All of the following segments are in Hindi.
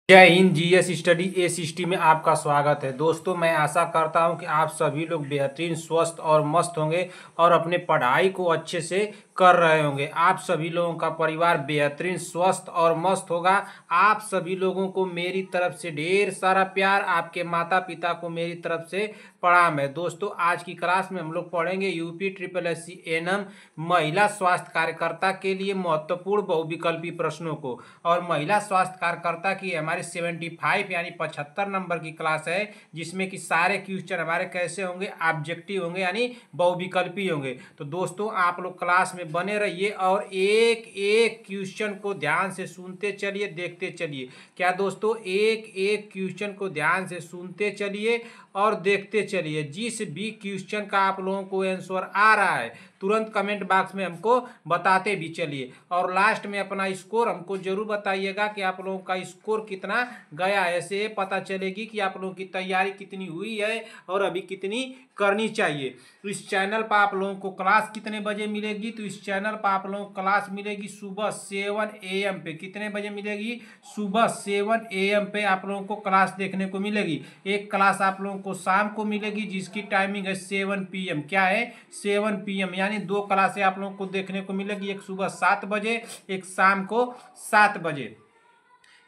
जय हिंद। जीएस स्टडी ए60 में आपका स्वागत है। दोस्तों, मैं आशा करता हूं कि आप सभी लोग बेहतरीन, स्वस्थ और मस्त होंगे और अपने पढ़ाई को अच्छे से कर रहे होंगे। आप सभी लोगों का परिवार बेहतरीन, स्वस्थ और मस्त होगा। आप सभी लोगों को मेरी तरफ से ढेर सारा प्यार, आपके माता पिता को मेरी तरफ से प्रणाम है। दोस्तों, आज की क्लास में हम लोग पढ़ेंगे यूपी ट्रिपल एससी एनएम महिला स्वास्थ्य कार्यकर्ता के लिए महत्वपूर्ण बहुविकल्पी प्रश्नों को। और महिला स्वास्थ्य कार्यकर्ता की हमारे 75 यानी 75 नंबर की क्लास है, जिसमें कि सारे क्वेश्चन हमारे कैसे होंगे, ऑब्जेक्टिव होंगे यानी बहुविकल्पी होंगे। तो दोस्तों, आप लोग क्लास में बने रहिए और एक एक क्वेश्चन को ध्यान से सुनते चलिए, देखते चलिए। क्या दोस्तों, एक एक क्वेश्चन को ध्यान से सुनते चलिए और देखते चलिए। जिस भी क्वेश्चन का आप लोगों को आंसर आ रहा है, तुरंत कमेंट बॉक्स में हमको बताते भी चलिए। और लास्ट में अपना स्कोर हमको जरूर बताइएगा कि आप लोगों का स्कोर कितना गया है। ऐसे पता चलेगी कि आप लोगों की तैयारी कितनी हुई है और अभी कितनी करनी चाहिए। तो इस चैनल पर आप लोगों को क्लास कितने बजे मिलेगी? तो इस चैनल पर आप लोगों को क्लास मिलेगी सुबह 7 AM पे। कितने बजे मिलेगी? सुबह 7 AM पे आप लोगों को क्लास देखने को मिलेगी। एक क्लास आप लोगों को शाम को मिलेगी, जिसकी टाइमिंग है 7 PM। क्या है? 7 PM, यानी दो क्लासें आप लोगों को देखने को मिलेगी, एक सुबह 7 बजे, एक शाम को 7 बजे।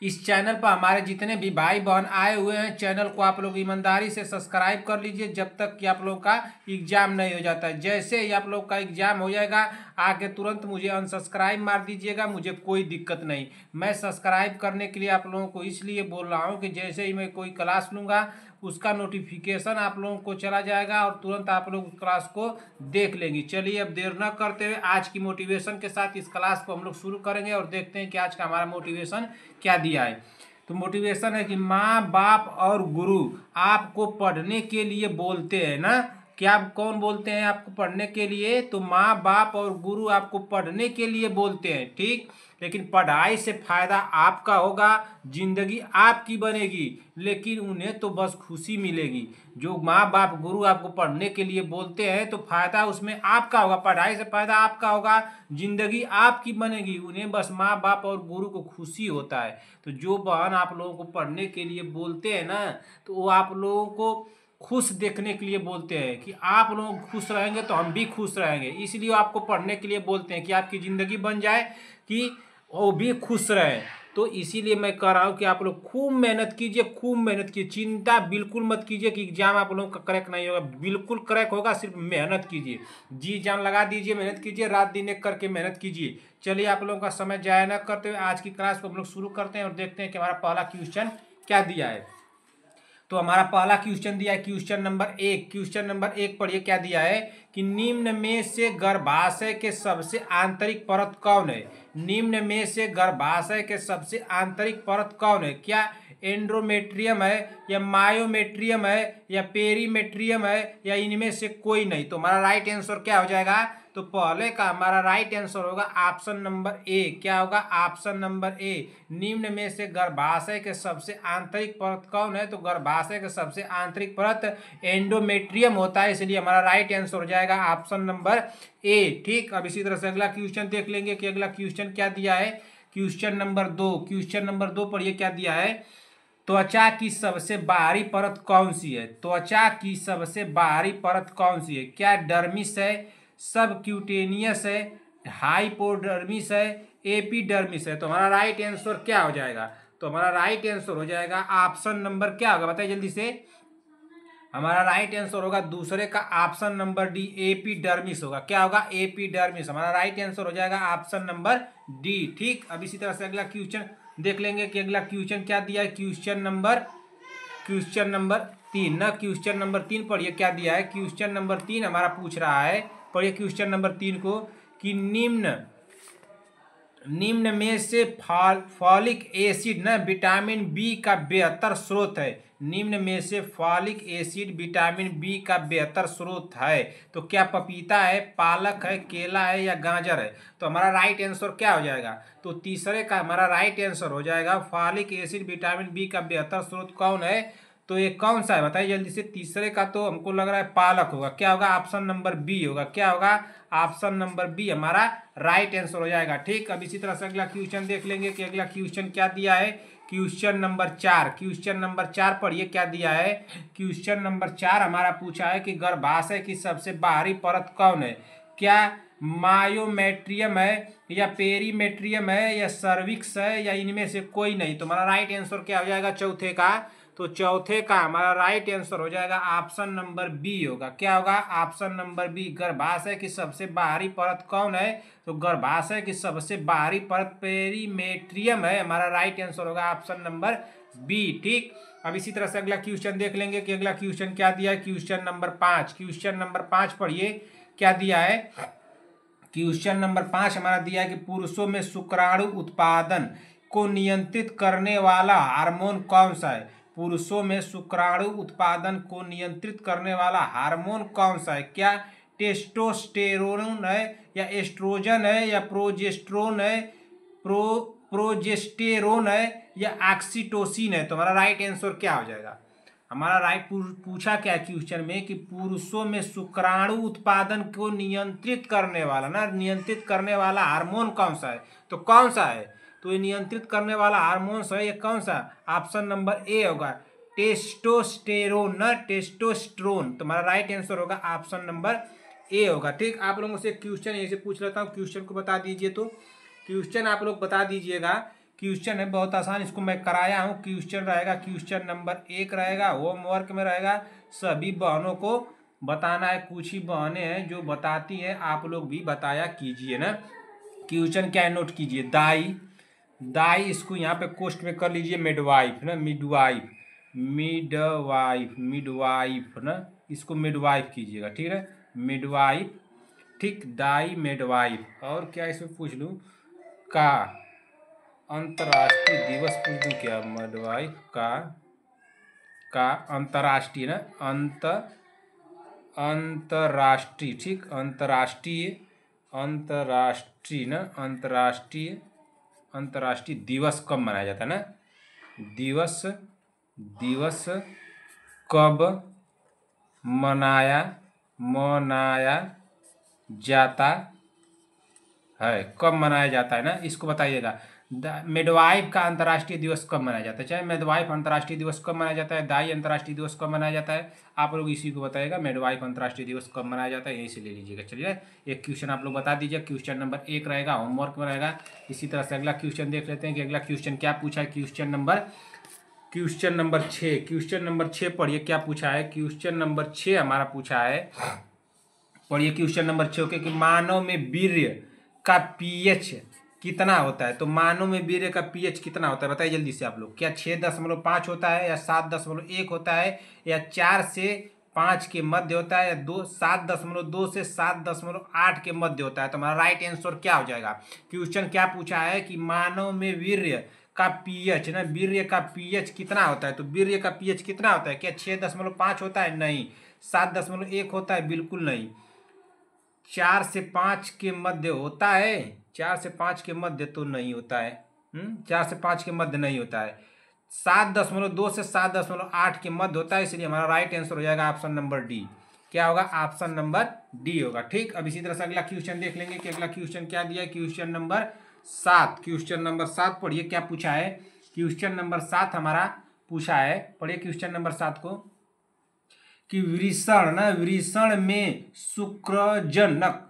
इस चैनल पर हमारे जितने भी भाई बहन आए हुए हैं, चैनल को आप लोग ईमानदारी से सब्सक्राइब कर लीजिए जब तक कि आप लोग का एग्जाम नहीं हो जाता है। जैसे ही आप लोग का एग्जाम हो जाएगा, आके तुरंत मुझे अनसब्सक्राइब मार दीजिएगा, मुझे कोई दिक्कत नहीं। मैं सब्सक्राइब करने के लिए आप लोगों को इसलिए बोल रहा हूँ कि जैसे ही मैं कोई क्लास लूँगा, उसका नोटिफिकेशन आप लोगों को चला जाएगा और तुरंत आप लोग उस क्लास को देख लेंगे। चलिए, अब देर न करते हुए आज की मोटिवेशन के साथ इस क्लास को हम लोग शुरू करेंगे और देखते हैं कि आज का हमारा मोटिवेशन क्या दिया है। तो मोटिवेशन है कि माँ बाप और गुरु आपको पढ़ने के लिए बोलते हैं ना। क्या कौन बोलते हैं आपको पढ़ने के लिए? तो माँ बाप और गुरु आपको पढ़ने के लिए बोलते हैं, ठीक। लेकिन पढ़ाई से फायदा आपका होगा, जिंदगी आपकी बनेगी, लेकिन उन्हें तो बस खुशी मिलेगी। जो माँ बाप गुरु आपको पढ़ने के लिए बोलते हैं तो फायदा उसमें आपका होगा, पढ़ाई से फायदा आपका होगा, जिंदगी आपकी बनेगी, उन्हें बस माँ बाप और गुरु को खुशी होता है। तो जो बहन आप लोगों को पढ़ने के लिए बोलते हैं ना, तो वो आप लोगों को खुश देखने के लिए बोलते हैं कि आप लोग खुश रहेंगे तो हम भी खुश रहेंगे। इसलिए आपको पढ़ने के लिए बोलते हैं कि आपकी ज़िंदगी बन जाए कि वो भी खुश रहें। तो इसीलिए मैं कह रहा हूँ कि आप लोग खूब मेहनत कीजिए, खूब मेहनत कीजिए। चिंता बिल्कुल मत कीजिए कि एग्जाम आप लोगों का क्रैक नहीं होगा, बिल्कुल क्रैक होगा। सिर्फ मेहनत कीजिए, जी जान लगा दीजिए, मेहनत कीजिए, रात दिन एक करके मेहनत कीजिए। चलिए, आप लोगों का समय जाया न करते हुए आज की क्लास को हम लोग शुरू करते हैं और देखते हैं कि हमारा पहला क्वेश्चन क्या दिया है। तो हमारा पहला क्वेश्चन दिया है क्वेश्चन नंबर 1। क्वेश्चन नंबर 1 पढ़िए क्या दिया है कि निम्न में से गर्भाशय के सबसे आंतरिक परत कौन है? निम्न में से गर्भाशय के सबसे आंतरिक परत कौन है? क्या एंड्रोमेट्रियम है, या मायोमेट्रियम है, या पेरीमेट्रियम है, या इनमें से कोई नहीं? तो हमारा राइट आंसर क्या हो जाएगा? तो पहले का हमारा राइट आंसर होगा ऑप्शन नंबर ए। क्या होगा? Option number A. निम्न में से गर्भाशय के सबसे आंतरिक परत कौन है? तो गर्भाशय के सबसे आंतरिक परत एंडोमेट्रियम होता है, इसलिए हमारा राइट आंसर हो जाएगा ऑप्शन नंबर ए, ठीक। अब इसी तरह से अगला क्वेश्चन देख लेंगे कि अगला क्वेश्चन क्या दिया है। Question number 2। क्वेश्चन नंबर 2 पढ़िए क्या दिया है। त्वचा की सबसे बाहरी परत कौन सी है? त्वचा की सबसे बाहरी परत कौन सी है? क्या डर्मिस है, सबक्यूटेनियस है, हाइपोडर्मिस है, एपिडर्मिस है? तो हमारा राइट आंसर क्या हो जाएगा? तो हमारा राइट आंसर हो जाएगा ऑप्शन नंबर क्या होगा, बताइए जल्दी से। हमारा राइट आंसर होगा दूसरे का ऑप्शन नंबर डी, एपिडर्मिस होगा। क्या होगा? एपिडर्मिस। हमारा राइट आंसर हो जाएगा ऑप्शन नंबर डी, ठीक। अब इसी तरह से अगला क्वेश्चन देख लेंगे कि अगला क्वेश्चन क्या दिया है। क्वेश्चन नंबर 3 ना, क्वेश्चन नंबर 3 पढ़िए क्या दिया है। क्वेश्चन नंबर 3 हमारा पूछ रहा है, पढ़िए क्वेश्चन नंबर 3 को कि निम्न में से फॉलिक एसिड ना विटामिन बी का बेहतर स्रोत है। निम्न में से फॉलिक एसिड विटामिन बी का बेहतर स्रोत है। तो क्या पपीता है, पालक है, केला है, या गाजर है? तो हमारा राइट आंसर क्या हो जाएगा? तो तीसरे का हमारा राइट आंसर हो जाएगा फॉलिक एसिड विटामिन बी का बेहतर स्रोत कौन है? तो ये कौन सा है बताइए जल्दी से। तीसरे का तो हमको लग रहा है पालक होगा। क्या होगा? ऑप्शन नंबर बी होगा। क्या होगा? ऑप्शन नंबर बी हमारा राइट आंसर हो जाएगा, ठीक। अब इसी तरह से अगला क्वेश्चन देख लेंगे कि अगला क्वेश्चन क्या दिया है। क्वेश्चन नंबर 4, क्वेश्चन नंबर 4 पढ़िए क्या दिया है। क्वेश्चन नंबर 4 हमारा पूछा है कि गर्भाशय की सबसे बाहरी परत कौन है। क्या मायोमेट्रियम है, या पेरीमेट्रियम है, या सर्विक्स है, या इनमें से कोई नहीं। तो हमारा राइट आंसर क्या हो जाएगा चौथे का। तो चौथे का हमारा राइट आंसर हो जाएगा ऑप्शन नंबर बी होगा। क्या होगा, ऑप्शन नंबर बी। गर्भाशय की सबसे बाहरी परत कौन है। तो गर्भाशय की सबसे बाहरी परत पेरीमेट्रियम है। हमारा राइट आंसर होगा ऑप्शन नंबर बी। ठीक, अब इसी तरह से अगला क्वेश्चन देख लेंगे कि अगला क्वेश्चन क्या दिया है। क्वेश्चन नंबर 5, क्वेश्चन नंबर 5 पढ़िए क्या दिया है। क्वेश्चन नंबर 5 हमारा दिया है कि पुरुषों में शुक्राणु उत्पादन को नियंत्रित करने वाला हार्मोन कौन सा है। पुरुषों में शुक्राणु उत्पादन को नियंत्रित करने वाला हार्मोन कौन सा है। क्या टेस्टोस्टेरोन है, या एस्ट्रोजन है, या प्रोजेस्ट्रोन है, प्रोजेस्टेरोन है, या ऑक्सीटोसिन है। तो हमारा राइट आंसर क्या हो जाएगा। हमारा राइट पूछा क्या क्वेश्चन में कि पुरुषों में शुक्राणु उत्पादन को नियंत्रित करने वाला नियंत्रित करने वाला हार्मोन कौन सा है। तो कौन सा है, तो ये नियंत्रित करने वाला हार्मोन है ये कौन सा। ऑप्शन नंबर ए होगा टेस्टोस्टेरोन टेस्टोस्टेरोन। तो हमारा राइट आंसर होगा ऑप्शन नंबर ए होगा। ठीक, आप लोगों से क्वेश्चन यहीं से पूछ लेता हूँ, क्वेश्चन को बता दीजिए। तो क्वेश्चन आप लोग बता दीजिएगा। क्वेश्चन है बहुत आसान, इसको मैं कराया हूँ। क्वेश्चन रहेगा, क्वेश्चन नंबर 1 रहेगा, होमवर्क में रहेगा। सभी बहनों को बताना है, कुछ ही बहनें हैं जो बताती हैं, आप लोग भी बताया कीजिए ना। क्वेश्चन क्या है नोट कीजिए। दाई, दाई इसको यहाँ पे कोष्ट में कर लीजिए मिडवाइफ ना, मिडवाइफ, मिडवाइफ, मिडवाइफ ना, इसको मिडवाइफ कीजिएगा। ठीक है, मिडवाइफ। ठीक, दाई मिडवाइफ। और क्या इसमें पूछ लूँ, का अंतर्राष्ट्रीय दिवस पूछ दूँ क्या। मिडवाइफ का अंतर्राष्ट्रीय ना, अंतर्राष्ट्रीय। ठीक, अंतर्राष्ट्रीय, अंतर्राष्ट्रीय ना, अंतर्राष्ट्रीय, अंतर्राष्ट्रीय दिवस कब मनाया जाता है ना। दिवस, दिवस कब मनाया जाता है, कब मनाया जाता है ना, इसको बताइएगा। मिडवाइफ का अंतर्राष्ट्रीय दिवस कब मनाया जाता है, चाहे मिडवाइफ अंतर्राष्ट्रीय दिवस कब मनाया जाता है, दाई अंतर्राष्ट्रीय दिवस कब मनाया जाता है, आप लोग इसी को बताइएगा। मिडवाइफ अंतर्राष्ट्रीय दिवस कब मनाया जाता है, यहीं से ले लीजिएगा। चलिए, एक क्वेश्चन आप लोग बता दीजिए। क्वेश्चन नंबर 1 रहेगा, होमवर्क में रहेगा। इसी तरह से अगला क्वेश्चन देख लेते हैं कि अगला क्वेश्चन क्या पूछा है। क्वेश्चन नंबर 6, क्वेश्चन नंबर 6 पढ़िए क्या पूछा है। क्वेश्चन नंबर 6 हमारा पूछा है, पढ़िए क्वेश्चन नंबर 6 के कि मानव में वीर्य का पीएच कितना होता है। तो मानव में वीर्य का पीएच कितना होता है, बताइए जल्दी से आप लोग। क्या 6.5 होता है, या 7.1 होता है, या 4 से 5 के मध्य होता है, या 7.2 से 7.8 के मध्य होता है। तो हमारा राइट आंसर क्या हो जाएगा। क्वेश्चन क्या पूछा है कि मानव में वीर्य का पीएच ना, वीर्य का पीएच कितना होता है। तो वीर्य का पीएच कितना होता है, क्या 6.5 होता है, नहीं। 7.1 होता है, बिल्कुल नहीं। 4 से 5 के मध्य होता है, 4 से 5 के मध्य तो नहीं होता है। 4 से 5 के मध्य नहीं होता है। 7.2 से 7.8 के मध्य होता है, इसलिए हमारा राइट आंसर हो जाएगा ऑप्शन नंबर डी। क्या होगा, ऑप्शन नंबर डी होगा। ठीक, अब इसी तरह से अगला क्वेश्चन देख लेंगे कि अगला क्वेश्चन क्या दिया है। क्वेश्चन नंबर 7, क्वेश्चन नंबर 7 पढ़िए क्या पूछा है। क्वेश्चन नंबर 7 हमारा पूछा है, पढ़िए क्वेश्चन नंबर 7 को कि वृषण में शुक्रजनक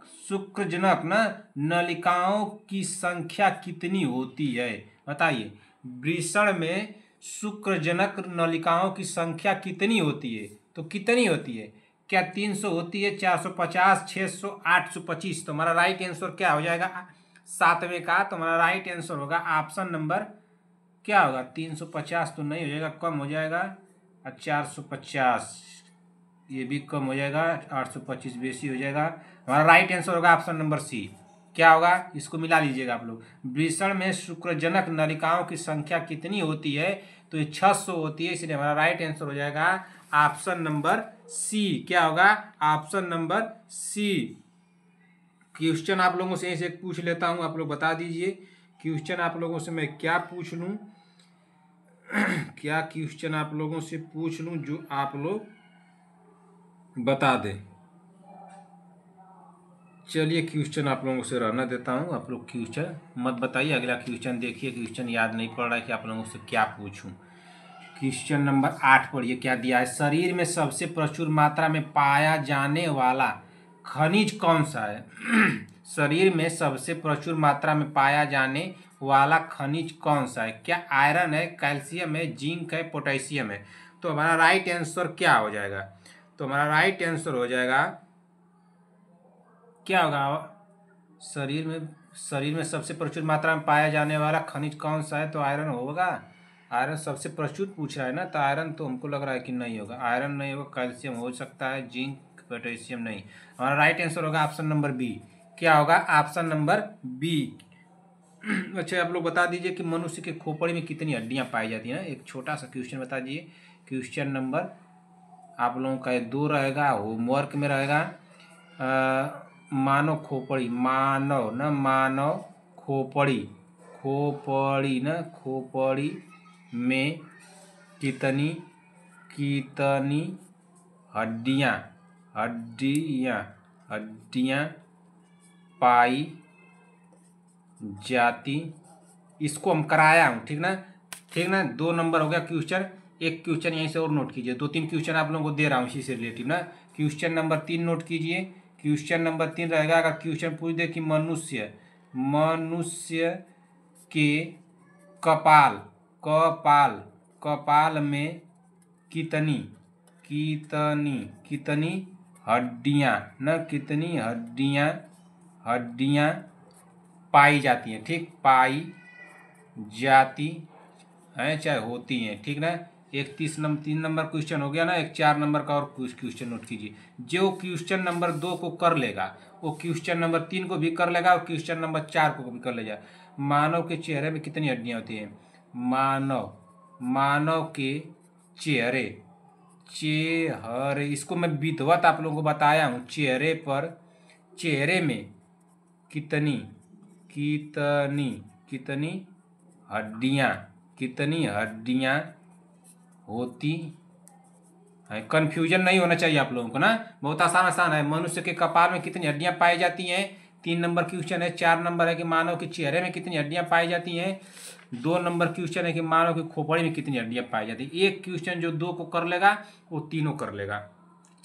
नलिकाओं की संख्या कितनी होती है, बताइए। वृषण में शुक्रजनक नलिकाओं की संख्या कितनी होती है, तो कितनी होती है। क्या 300 होती है, 450, 600, 825। तो हमारा राइट आंसर क्या हो जाएगा 7वें का। तो हमारा राइट आंसर होगा ऑप्शन नंबर क्या होगा, 350 तो नहीं हो जाएगा, कम हो जाएगा, 450 ये भी कम हो जाएगा, 825 बेसी हो जाएगा। हमारा राइट आंसर होगा ऑप्शन नंबर सी। क्या होगा, इसको मिला लीजिएगा आप लोग। वृषण में शुक्रजनक नलिकाओं की संख्या कितनी होती है, तो ये 600 होती है, इसलिए हमारा राइट आंसर हो जाएगा ऑप्शन नंबर सी। क्या होगा, ऑप्शन नंबर सी। क्वेश्चन आप लोगों से एक पूछ लेता हूं, आप लोग बता दीजिए। क्वेश्चन आप लोगों से मैं क्या पूछ लूं, क्या क्वेश्चन आप लोगों से पूछ लूं जो आप लोग बता दे। चलिए क्वेश्चन आप लोगों से रहना देता हूँ, आप लोग क्वेश्चन मत बताइए, अगला क्वेश्चन देखिए। क्वेश्चन याद नहीं पड़ रहा है कि आप लोगों से क्या पूछूं। क्वेश्चन नंबर 8 पढ़िए क्या दिया है। शरीर में सबसे प्रचुर मात्रा में पाया जाने वाला खनिज कौन सा है? शरीर में सबसे प्रचुर मात्रा में पाया जाने वाला खनिज कौन सा है? क्या आयरन है, कैल्शियम है, जिंक है, पोटेशियम है? तो हमारा राइट आंसर क्या हो जाएगा? तो हमारा राइट आंसर हो जाएगा, क्या होगा? शरीर में सबसे प्रचुर मात्रा में पाया जाने वाला खनिज कौन सा है? तो आयरन होगा। आयरन सबसे प्रचुर पूछ रहा है ना, तो आयरन तो हमको लग रहा है कि नहीं होगा। आयरन नहीं होगा, कैल्शियम हो सकता है, जिंक, पोटेशियम नहीं। हमारा राइट आंसर होगा ऑप्शन नंबर बी। क्या होगा? Option number B. अच्छा, आप लोग बता दीजिए कि मनुष्य के खोपड़ी में कितनी हड्डियां पाई जाती हैं ना। एक छोटा सा क्वेश्चन बता दीजिए। क्वेश्चन नंबर आप लोगों का 2 रहेगा, होमवर्क में रहेगा। मानव खोपड़ी, मानव न मानव खोपड़ी, खोपड़ी न खोपड़ी में कितनी कितनी हड्डियां हड्डियां हड्डियां पाई जाती? इसको हम कराया हूँ, ठीक ना? ठीक ना? 2 नंबर हो गया क्वेश्चन। एक क्वेश्चन यहीं से और नोट कीजिए। 2-3 क्वेश्चन आप लोगों को दे रहा हूँ इसी से रिलेटिव ना। क्वेश्चन नंबर 3 नोट कीजिए। क्वेश्चन नंबर 3 रहेगा, अगर क्वेश्चन पूछ दे कि मनुष्य के कपाल कपाल कपाल में कितनी कितनी कितनी हड्डियां न कितनी हड्डियां पाई जाती हैं? ठीक, पाई जाती हैं चाहे होती हैं, ठीक ना? एक 3 नंबर क्वेश्चन हो गया ना। एक 4 नंबर का और क्वेश्चन नोट कीजिए। जो क्वेश्चन नंबर 2 को कर लेगा वो क्वेश्चन नंबर 3 को भी कर लेगा और क्वेश्चन नंबर 4 को भी कर लेगा। मानव के चेहरे में कितनी हड्डियां होती हैं? मानव के चेहरे इसको मैं विधिवत आप लोगों को बताया हूँ। चेहरे में कितनी कितनी कितनी हड्डियां होती है? कंफ्यूजन नहीं होना चाहिए आप लोगों को ना। बहुत आसान है। मनुष्य के कपाल में कितनी हड्डियां पाई जाती हैं? 3 नंबर क्वेश्चन है। 4 नंबर है कि मानव के चेहरे में कितनी हड्डियां पाई जाती हैं। 2 नंबर क्वेश्चन है कि मानव की खोपड़ी में कितनी हड्डियां पाई जाती हैं। एक क्वेश्चन जो 2 को कर लेगा वो तीनों कर लेगा।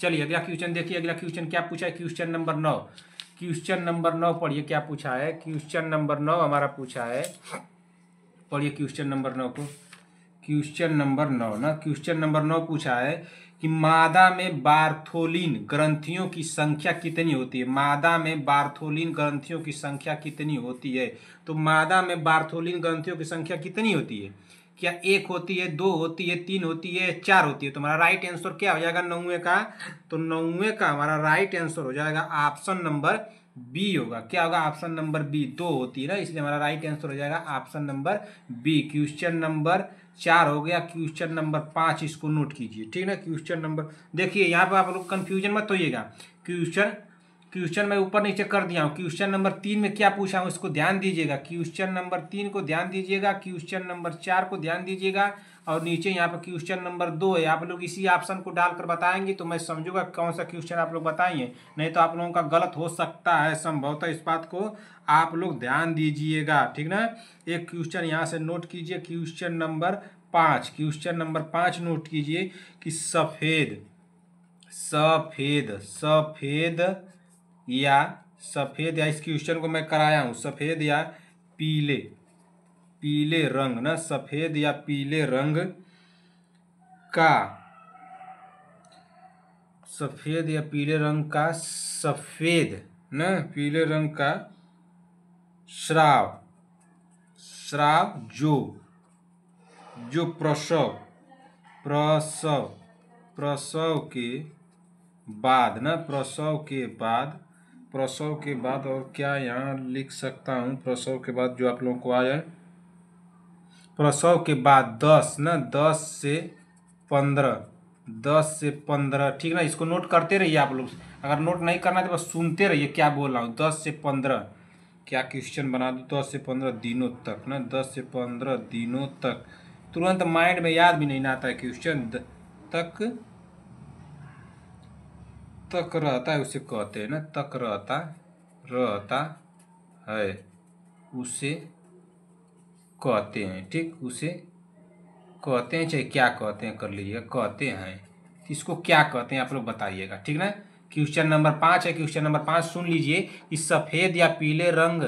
चलिए अगला क्वेश्चन देखिए। अगला क्वेश्चन क्या पूछा है? Question number 9। क्वेश्चन नंबर 9 पढ़िए क्या पूछा है। क्वेश्चन नंबर 9 हमारा पूछा है, पढ़िए क्वेश्चन नंबर 9 को। क्वेश्चन नंबर 9 ना, क्वेश्चन नंबर 9 पूछा है कि मादा में बार्थोलिन ग्रंथियों की संख्या कितनी होती है? मादा में बार्थोलिन ग्रंथियों की संख्या कितनी होती है? तो मादा में बार्थोलिन ग्रंथियों की संख्या कितनी होती है? क्या 1 होती है, 2 होती है, 3 होती है, 4 होती है? तो हमारा राइट आंसर क्या हो जाएगा 9वें का? तो 9वें का हमारा राइट आंसर हो जाएगा ऑप्शन नंबर बी होगा। क्या होगा? Option number B. 2 होती है ना, इसलिए हमारा राइट आंसर हो जाएगा option number B. Question number 4 हो गया। क्वेश्चन नंबर 5 इसको नोट कीजिए, ठीक ना? क्वेश्चन नंबर देखिए, यहाँ पे आप लोग कंफ्यूजन मत होइएगा। क्वेश्चन मैं ऊपर नीचे कर दिया हूँ। क्वेश्चन नंबर 3 में क्या पूछा हूँ इसको ध्यान दीजिएगा। क्वेश्चन नंबर 3 को ध्यान दीजिएगा, क्वेश्चन नंबर 4 को ध्यान दीजिएगा, और नीचे यहाँ पर क्वेश्चन नंबर 2 है। आप लोग इसी ऑप्शन को डालकर बताएंगे तो मैं समझूंगा कौन सा क्वेश्चन आप लोग बताएंगे। नहीं तो आप लोगों का गलत हो सकता है संभवतः। इस बात को आप लोग ध्यान दीजिएगा, ठीक ना? एक क्वेश्चन यहाँ से नोट कीजिए। Question number 5, question number 5 note कीजिए कि सफेद या इस क्वेश्चन को मैं कराया हूँ, सफेद या पीले रंग ना, सफेद या पीले रंग का पीले रंग का स्राव जो प्रसव के बाद ना, प्रसव के बाद और क्या यहाँ लिख सकता हूँ? प्रसव के बाद जो आप लोगों को आ जाए, प्रसव के बाद 10 से 15, ठीक ना? इसको नोट करते रहिए आप लोग। अगर नोट नहीं करना तो बस सुनते रहिए क्या बोल रहा हूँ। 10 से 15 क्या क्वेश्चन बना दो? 10 से 15 दिनों तक ना, 10 से 15 दिनों तक। तुरंत माइंड में याद भी नहीं आता है क्वेश्चन। तक रहता है, उसे कहते हैं ना, तक रहता है उसे कहते हैं। ठीक, उसे कहते हैं, चाहे क्या कहते हैं कर लीजिएगा, कहते हैं, इसको क्या कहते हैं आप लोग बताइएगा। ठीक ना। क्वेश्चन नंबर 5 है। क्वेश्चन नंबर 5 सुन लीजिए कि सफेद या पीले रंग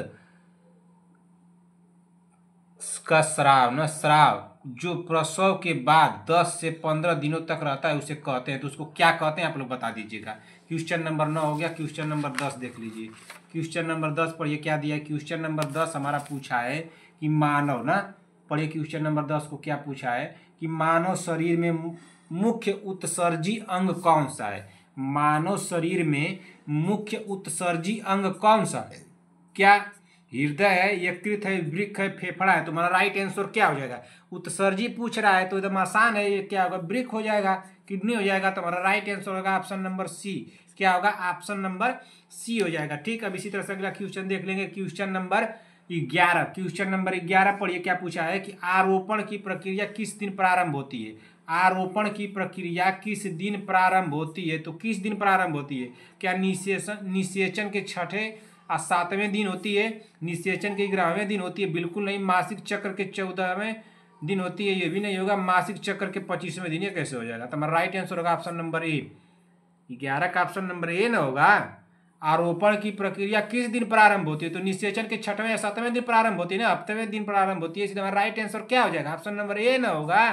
का स्राव ना, स्राव जो प्रसव के बाद 10 से 15 दिनों तक रहता है उसे कहते हैं, तो उसको क्या कहते हैं आप लोग बता दीजिएगा। क्वेश्चन नंबर 9 हो गया। क्वेश्चन नंबर 10 देख लीजिए। क्वेश्चन नंबर 10 पढ़िए क्या दिया है। क्वेश्चन नंबर 10 हमारा पूछा है कि मानव ना, पढ़िए क्वेश्चन नंबर 10 को क्या पूछा है कि मानव शरीर में मुख्य उत्सर्जी अंग कौन सा है। मानव शरीर में मुख्य उत्सर्जी अंग कौन सा है? क्या हृदय है, यकृत है, वृक्क है, फेफड़ा है? तुम्हारा राइट आंसर क्या हो जाएगा? उत्सर्जी पूछ रहा है तो एकदम आसान है, ये क्या होगा? वृक्क हो जाएगा, किडनी हो जाएगा। तुम्हारा राइट आंसर होगा ऑप्शन नंबर सी। क्या होगा? ऑप्शन नंबर सी हो जाएगा। ठीक, अब इसी तरह से अगला क्वेश्चन देख लेंगे। Question number 11। क्वेश्चन नंबर 11 पढ़िए क्या पूछा है कि आरोपण की प्रक्रिया किस दिन प्रारंभ होती है। आरोपण की प्रक्रिया किस दिन प्रारंभ होती है? तो किस दिन प्रारंभ होती है? क्या निषेचन के छठे और 7वें दिन होती है? निषेचन के 11वें दिन होती है? बिल्कुल नहीं। मासिक चक्र के 14वें दिन होती है? ये भी नहीं होगा। मासिक चक्र के 25वें दिन, ये कैसे हो जाएगा? तो हमारा राइट आंसर होगा ऑप्शन नंबर ए। 11 का ऑप्शन नंबर ए ना होगा। आरोपण की प्रक्रिया किस दिन प्रारंभ होती है? तो निषेचन के 6वें या 7वें दिन प्रारंभ होती है ना, 8वें दिन प्रारंभ होती है। इसलिए हमारा राइट आंसर क्या हो जाएगा? ऑप्शन नंबर ए ना होगा।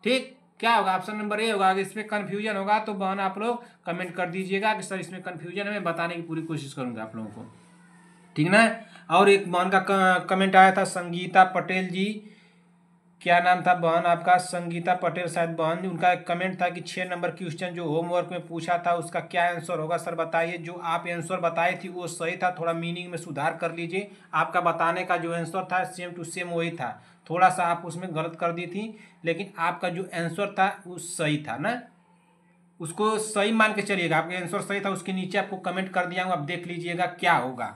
ठीक, क्या होगा? ऑप्शन नंबर ए होगा। अगर इसमें कंफ्यूजन होगा तो बहन आप लोग कमेंट कर दीजिएगा कि सर इसमें कंफ्यूजन है, मैं बताने की पूरी कोशिश करूंगा आप लोगों को। ठीक ना। और एक बहन का कमेंट आया था, संगीता पटेल जी, क्या नाम था बहन आपका? संगीता पटेल शायद बहन। उनका एक कमेंट था कि 6 नंबर क्वेश्चन जो होमवर्क में पूछा था उसका क्या आंसर होगा सर बताइए। जो आप आंसर बताए थी वो सही था, थोड़ा मीनिंग में सुधार कर लीजिए। आपका बताने का जो आंसर था सेम टू सेम वही था, थोड़ा सा आप उसमें गलत कर दी थी, लेकिन आपका जो आंसर था वो सही था ना, उसको सही मान के चलिएगा। आपका आंसर सही था, उसके नीचे आपको कमेंट कर दिया हूँ, आप देख लीजिएगा क्या होगा।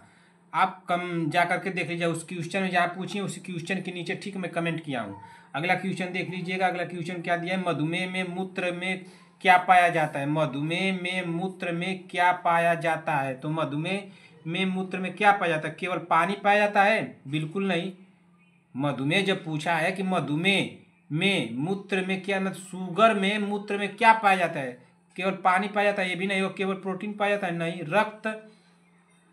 आप कम जा करके देख लीजिए, उस क्वेश्चन में जहाँ पूछिए उस क्वेश्चन के नीचे ठीक मैं कमेंट किया हूँ। अगला क्वेश्चन देख लीजिएगा। अगला क्वेश्चन क्या दिया है? मधुमेह में मूत्र में क्या पाया जाता है? मधुमेह में मूत्र में क्या पाया जाता है? तो मधुमेह में मूत्र में क्या पाया जाता है? केवल पानी पाया जाता है? बिल्कुल नहीं। मधुमेह जब पूछा है कि मधुमेह में मूत्र में क्या, मतलब शुगर में मूत्र में क्या पाया जाता है? केवल पानी पाया जाता है? ये भी नहीं हो। केवल प्रोटीन पाया जाता है? नहीं।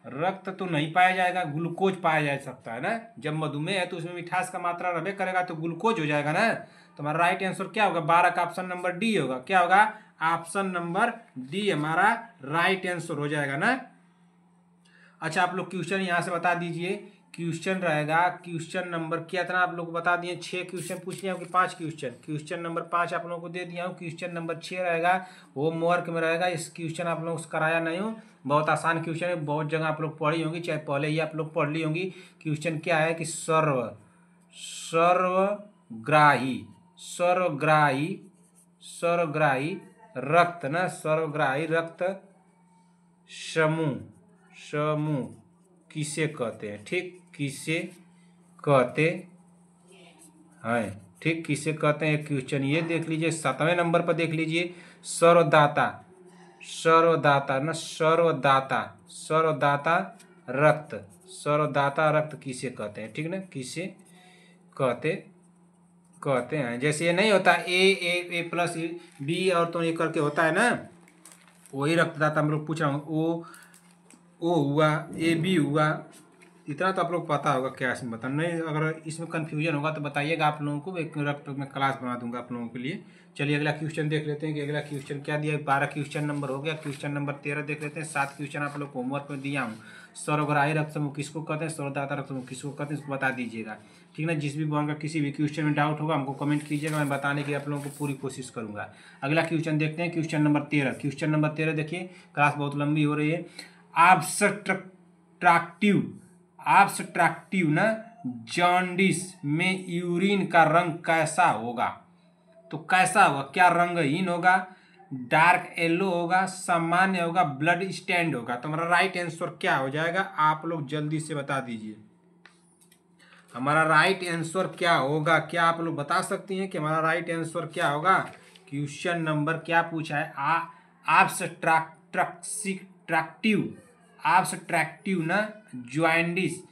रक्त तो नहीं पाया जाएगा, ग्लूकोज पाया जा सकता है ना। जब मधुमेह है तो उसमें मिठास का मात्रा रहबे करेगा तो ग्लूकोज हो जाएगा ना। तो हमारा राइट आंसर क्या होगा? 12 का ऑप्शन नंबर डी होगा। क्या होगा? ऑप्शन नंबर डी हमारा राइट आंसर हो जाएगा ना। अच्छा, आप लोग क्वेश्चन यहाँ से बता दीजिए। क्वेश्चन रहेगा क्वेश्चन नंबर कितना आप लोग को बता दिए, 6 क्वेश्चन पूछ लिया कि 5 क्वेश्चन। क्वेश्चन नंबर 5 आप लोगों को दे दिया हूँ। क्वेश्चन नंबर 6 रहेगा, होमवर्क में रहेगा। इस क्वेश्चन आप लोगों को कराया नहीं हूँ, बहुत आसान क्वेश्चन है, बहुत जगह आप लोग पढ़ी होंगी, चाहे पहले ही आप लोग पढ़ ली होंगी। क्वेश्चन क्या है कि सर्वग्राही सर्वग्राही सर्वग्राही रक्त ना, सर्वग्राही रक्त समूह समूह किसे कहते हैं? ठीक, किसे कहते हैं? ठीक, किसे कहते हैं? क्वेश्चन ये देख लीजिए। 7वें नंबर पर देख लीजिए, सर्वदाता सर्वदाता ना, सर्वदाता रक्त सर्वदाता रक्त किसे कहते हैं? ठीक ना, किसे कहते कहते हैं। जैसे ये नहीं होता ए प्लस बी और तो ये करके होता है ना, वही रक्तदाता हम लोग पूछ रहा हूँ। ओ हुआ, ए बी हुआ, इतना तो आप लोग पता होगा क्या इसमें बता। नहीं, अगर इसमें कन्फ्यूजन होगा तो बताइएगा आप लोगों को, एक रक्त में क्लास बना दूंगा आप लोगों के लिए। चलिए अगला क्वेश्चन देख लेते हैं कि अगला क्वेश्चन क्या दिया है। 12 क्वेश्चन नंबर हो गया। क्वेश्चन नंबर 13 देख लेते हैं। 7 क्वेश्चन आप लोग को होमवर्क में दिया हूँ। सर्वग्राही रक्त समूह किसको कहते हैं? सर्वदाता रक्त समूह किसको कहते हैं? इसको बता दीजिएगा। ठीक ना। जिस भी बहन का किसी भी क्वेश्चन में डाउट होगा हमको कमेंट कीजिएगा, मैं बताने की आप लोगों को पूरी कोशिश करूंगा। अगला क्वेश्चन देखते हैं। Question number 13। क्वेश्चन नंबर 13 देखिए, क्लास बहुत लंबी हो रही है। ऑब्स्ट्रक्टिव ना जॉन्डिस में यूरिन का रंग कैसा होगा? तो कैसा होगा? क्या रंगहीन होगा, डार्क येलो होगा, सामान्य होगा, ब्लड स्टैंड होगा? तो हमारा राइट आंसर क्या हो जाएगा? आप लोग जल्दी से बता दीजिए हमारा राइट आंसर क्या होगा। क्या आप लोग बता सकती हैं कि हमारा राइट आंसर क्या होगा? क्वेश्चन नंबर क्या पूछा है? ऑब्स्ट्रक्टिव ऑब्स्ट्रक्टिव ना जॉन्डिस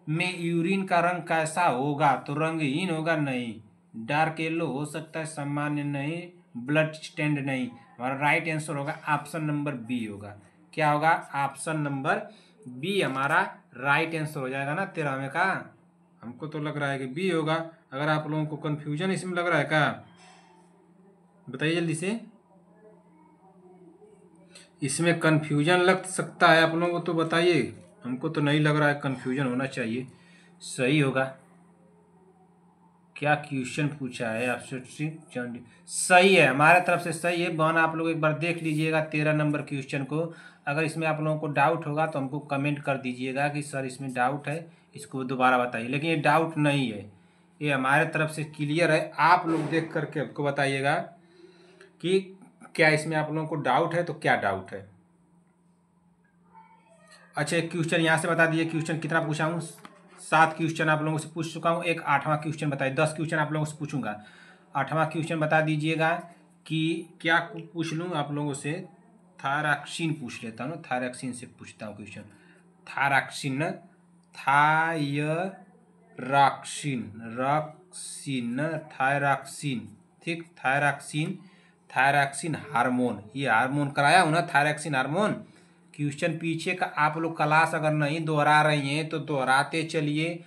में यूरिन का रंग कैसा होगा? तो रंगहीन होगा, नहीं। डार्क येलो हो सकता है, सामान्य नहीं, ब्लड स्टैंड नहीं। हमारा राइट आंसर होगा ऑप्शन नंबर बी होगा। क्या होगा? ऑप्शन नंबर बी हमारा राइट आंसर हो जाएगा ना 13वें का। हमको तो लग रहा है कि बी होगा। अगर आप लोगों को कंफ्यूजन इसमें लग रहा है क्या, बताइए जल्दी से। इसमें कंफ्यूजन लग सकता है आप लोगों को, तो बताइए। हमको तो नहीं लग रहा है कंफ्यूजन होना चाहिए। सही होगा। क्या क्वेश्चन पूछा है आपसे? सही है, हमारे तरफ से सही है। बहन आप लोग एक बार देख लीजिएगा 13 नंबर क्वेश्चन को। अगर इसमें आप लोगों को डाउट होगा तो हमको कमेंट कर दीजिएगा कि सर इसमें डाउट है, इसको दोबारा बताइए। लेकिन ये डाउट नहीं है, ये हमारे तरफ से क्लियर है। आप लोग देख करके हमको बताइएगा कि क्या इसमें आप लोगों को डाउट है, तो क्या डाउट है। अच्छा, एक क्वेश्चन यहाँ से बता दिए। क्वेश्चन कितना पूछा हूँ? 7 क्वेश्चन आप लोगों से पूछ चुका हूँ। एक 8वां क्वेश्चन बताइए। 10 क्वेश्चन आप लोगों से पूछूंगा। 8वां क्वेश्चन बता दीजिएगा कि क्या पूछ लूँ आप लोगों से। थायरॉक्सिन पूछ लेता हूँ, थायरॉक्सिन से पूछता हूँ क्वेश्चन। थायरॉक्सिन, थायरॉक्सिन, ठीक। थायरॉक्सिन हार्मोन, ये हार्मोन कराया हूँ ना, थायरॉक्सिन हार्मोन। क्वेश्चन पीछे का आप लोग क्लास अगर नहीं दोहरा रही हैं तो दोहराते चलिए।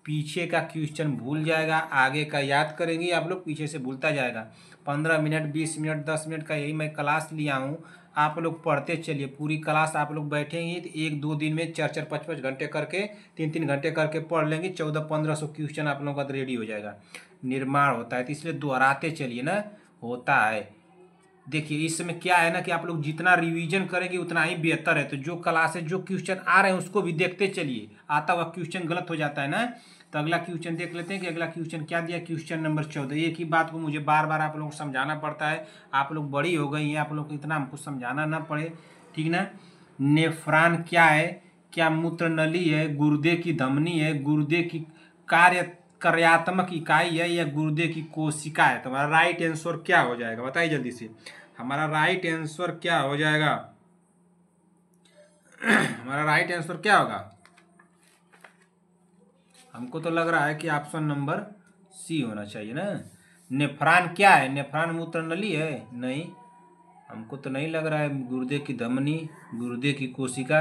पीछे का क्वेश्चन भूल जाएगा, आगे का याद करेंगे आप लोग, पीछे से भूलता जाएगा। 15 मिनट, 20 मिनट, 10 मिनट का यही मैं क्लास लिया हूँ। आप लोग पढ़ते चलिए। पूरी क्लास आप लोग बैठेंगे तो 1-2 दिन में 4-4, 5-5 घंटे करके, 3-3 घंटे करके पढ़ लेंगे। 1400-1500 क्वेश्चन आप लोगों का रेडी हो जाएगा। निर्माण होता है तो इसलिए दोहराते चलिए ना, होता है। देखिए इसमें क्या है ना कि आप लोग जितना रिवीजन करेंगे उतना ही बेहतर है। तो जो क्लासेस, जो क्वेश्चन आ रहे हैं उसको भी देखते चलिए। आता हुआ क्वेश्चन गलत हो जाता है ना। तो अगला क्वेश्चन देख लेते हैं कि अगला क्वेश्चन क्या दिया। Question number 14। एक ही बात को मुझे बार बार आप लोगों को समझाना पड़ता है। आप लोग बड़ी हो गई हैं, आप लोग को इतना हमको समझाना ना पड़े, ठीक ना। नेफ्रॉन क्या है? क्या मूत्र नली है, गुर्दे की धमनी है, गुर्दे की कार्यात्मक इकाई है, या गुर्दे की कोशिका है? तो हमारा राइट आंसर क्या हो जाएगा, बताइए जल्दी से। हमारा राइट आंसर क्या हो जाएगा? हमारा राइट आंसर क्या होगा? हमको तो लग रहा है कि ऑप्शन नंबर सी होना चाहिए ना। नेफ्रॉन क्या है? नेफ्रॉन मूत्र नली है? नहीं, हमको तो नहीं लग रहा है। गुर्दे की धमनी, गुर्दे की कोशिका,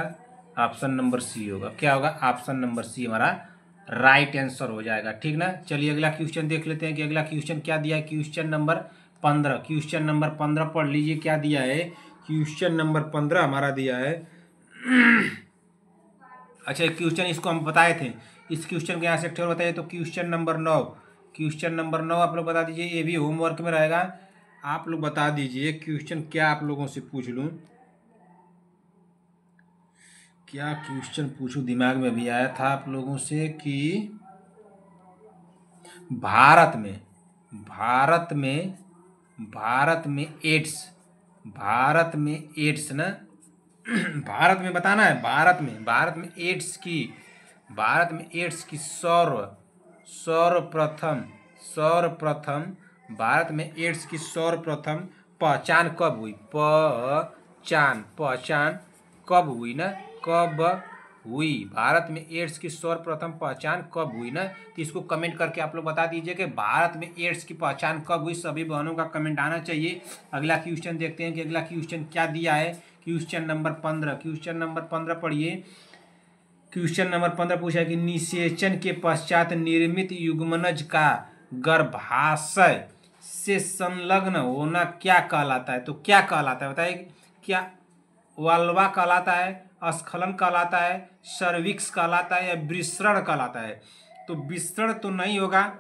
ऑप्शन नंबर सी होगा। क्या होगा? ऑप्शन नंबर सी हमारा राइट आंसर हो जाएगा, ठीक ना। चलिए अगला क्वेश्चन देख लेते हैं कि अगला क्वेश्चन क्या दिया है। Question number 15। क्वेश्चन नंबर 15 पढ़ लीजिए क्या दिया है। क्वेश्चन नंबर 15 हमारा दिया है। अच्छा, एक क्वेश्चन इसको हम बताए थे, इस क्वेश्चन के यहाँ से एक और बताइए। तो क्वेश्चन नंबर 9, क्वेश्चन नंबर 9 आप लोग बता दीजिए। ये भी होमवर्क में रहेगा। आप लोग बता दीजिए क्वेश्चन क्या आप लोगों से पूछ लूँ, क्या क्वेश्चन पूछूं। दिमाग में भी आया था आप लोगों से कि भारत में एड्स, भारत में एड्स ना भारत में बताना है। भारत में एड्स की, सर्वप्रथम भारत में एड्स की सर्वप्रथम पहचान कब हुई? पहचान कब हुई ना, कब हुई? भारत में एड्स की सर्वप्रथम पहचान कब हुई ना। तो इसको कमेंट करके आप लोग बता दीजिए कि भारत में एड्स की पहचान कब हुई। सभी बहनों का कमेंट आना चाहिए। अगला क्वेश्चन देखते हैं कि अगला क्वेश्चन क्या दिया है। क्वेश्चन नंबर 15, क्वेश्चन नंबर 15 पढ़िए। क्वेश्चन नंबर 15 पूछा है कि निषेचन के पश्चात निर्मित युग्मनज का गर्भाशय से संलग्न होना क्या कहलाता है? तो क्या कहलाता है बताइए। क्या वाल्वा कहलाता है, स्खलन कहलाता है, सर्विक्स कहलाता है, या विसरण कहलाता है? तो विसरण तो नहीं होगा,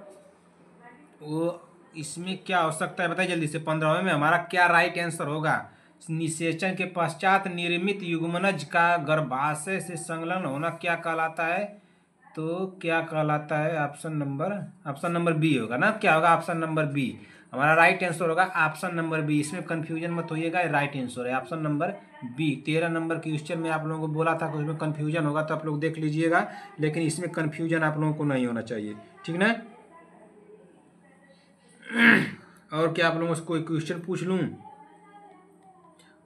वो इसमें क्या हो सकता है बताइए जल्दी से। 15वें में हमारा क्या राइट आंसर होगा? निषेचन के पश्चात निर्मित युग्मनज का गर्भाशय से संलग्न होना क्या कहलाता है? तो क्या कहलाता है? ऑप्शन नंबर बी होगा ना। क्या होगा? ऑप्शन नंबर बी हमारा राइट आंसर होगा। ऑप्शन नंबर बी, इसमें कंफ्यूजन मत होइएगा, राइट आंसर है option number B. 13 number question में आप लोगों को बोला था कि उसमें कंफ्यूजन होगा, तो आप लोग देख लीजिएगा। लेकिन इसमें कंफ्यूजन आप लोगों को नहीं होना चाहिए, ठीक ना। और क्या आप लोगों से कोई क्वेश्चन पूछ लूँ?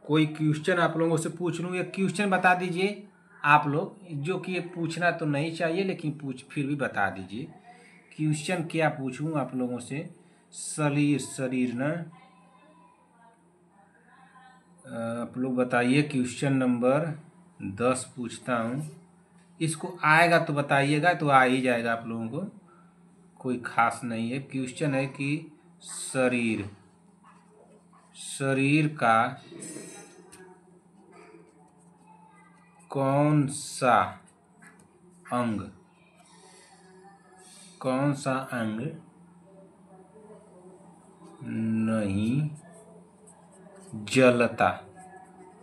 कोई क्वेश्चन आप लोगों से पूछ लूँ? एक क्वेश्चन बता दीजिए आप लोग जो कि ये पूछना तो नहीं चाहिए लेकिन फिर भी बता दीजिए। क्वेश्चन क्या पूछूं आप लोगों से? शरीर ना, आप लोग बताइए। क्वेश्चन नंबर 10 पूछता हूँ। इसको आएगा तो बताइएगा, तो आ ही जाएगा आप लोगों को, कोई खास नहीं है। क्वेश्चन है कि शरीर का कौन सा अंग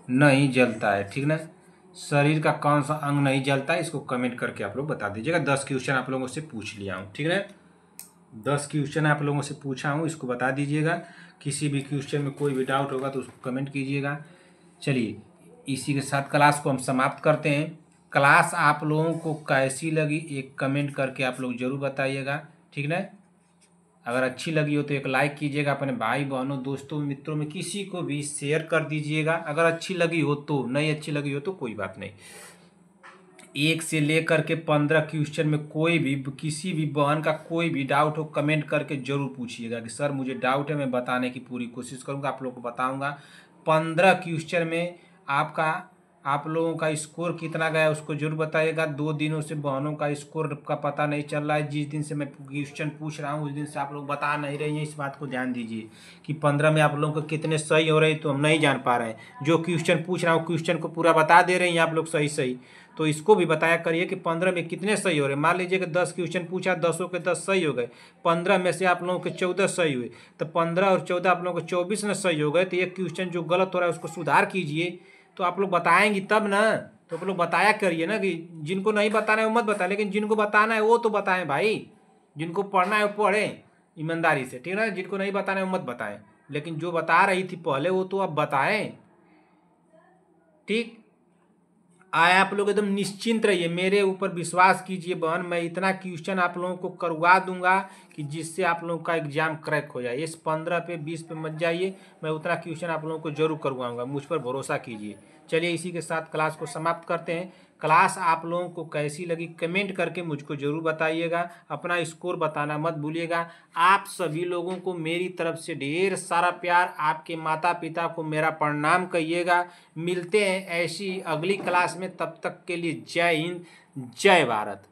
नहीं जलता है, ठीक ना? शरीर का कौन सा अंग नहीं जलता है, इसको कमेंट करके आप लोग बता दीजिएगा। 10 क्वेश्चन आप लोगों से पूछ लिया हूँ, ठीक है? 10 क्वेश्चन आप लोगों से पूछा हूँ, इसको बता दीजिएगा। किसी भी क्वेश्चन में कोई भी डाउट होगा तो उसको कमेंट कीजिएगा। चलिए, इसी के साथ क्लास को हम समाप्त करते हैं। क्लास आप लोगों को कैसी लगी एक कमेंट करके आप लोग ज़रूर बताइएगा, ठीक ना? अगर अच्छी लगी हो तो एक लाइक कीजिएगा, अपने भाई बहनों दोस्तों मित्रों में किसी को भी शेयर कर दीजिएगा। अगर अच्छी लगी हो तो, नहीं अच्छी लगी हो तो कोई बात नहीं। 1 से लेकर के 15 क्वेश्चन में कोई भी किसी भी बहन का कोई भी डाउट हो कमेंट करके ज़रूर पूछिएगा कि सर मुझे डाउट है, मैं बताने की पूरी कोशिश करूँगा, आप लोगों को बताऊँगा। 15 क्वेश्चन में आप लोगों का स्कोर कितना गया उसको जरूर बताइएगा। 2 दिनों से बहनों का स्कोर का पता नहीं चल रहा है। जिस दिन से मैं क्वेश्चन पूछ रहा हूँ उस दिन से आप लोग बता नहीं रही हैं। इस बात को ध्यान दीजिए कि 15 में आप लोगों को कितने सही हो रहे हैं तो हम नहीं जान पा रहे हैं। जो क्वेश्चन पूछ रहा हूँ क्वेश्चन को पूरा बता दे रही हैं आप लोग सही, तो इसको भी बताया करिए कि 15 में कितने सही हो रहे हैं। मान लीजिए कि 10 क्वेश्चन पूछा, 10 के 10 सही हो गए, 15 में से आप लोगों के 14 सही हुए, तो 15 और 14 आप लोगों को 24 में सही हो गए। तो एक क्वेश्चन जो गलत हो रहा है उसको सुधार कीजिए, तो आप लोग बताएंगी तब ना। तो आप लोग बताया करिए ना, कि जिनको नहीं बताना है वो मत बताएं, लेकिन जिनको बताना है वो तो बताएं भाई। जिनको पढ़ना है वो पढ़ें ईमानदारी से, ठीक है ना? जिनको नहीं बताना है वो मत बताएं, लेकिन जो बता रही थी पहले वो तो अब बताएं, ठीक? आप लोग एकदम निश्चिंत रहिए, मेरे ऊपर विश्वास कीजिए बहन। मैं इतना क्वेश्चन आप लोगों को करवा दूंगा कि जिससे आप लोगों का एग्जाम क्रैक हो जाए। इस 15 पे 20 पे मत जाइए, मैं उतना क्वेश्चन आप लोगों को जरूर करवाऊंगा, मुझ पर भरोसा कीजिए। चलिए, इसी के साथ क्लास को समाप्त करते हैं। क्लास आप लोगों को कैसी लगी कमेंट करके मुझको ज़रूर बताइएगा। अपना स्कोर बताना मत भूलिएगा। आप सभी लोगों को मेरी तरफ से ढेर सारा प्यार, आपके माता पिता को मेरा प्रणाम कहिएगा। मिलते हैं ऐसी अगली क्लास में, तब तक के लिए जय हिंद, जय भारत।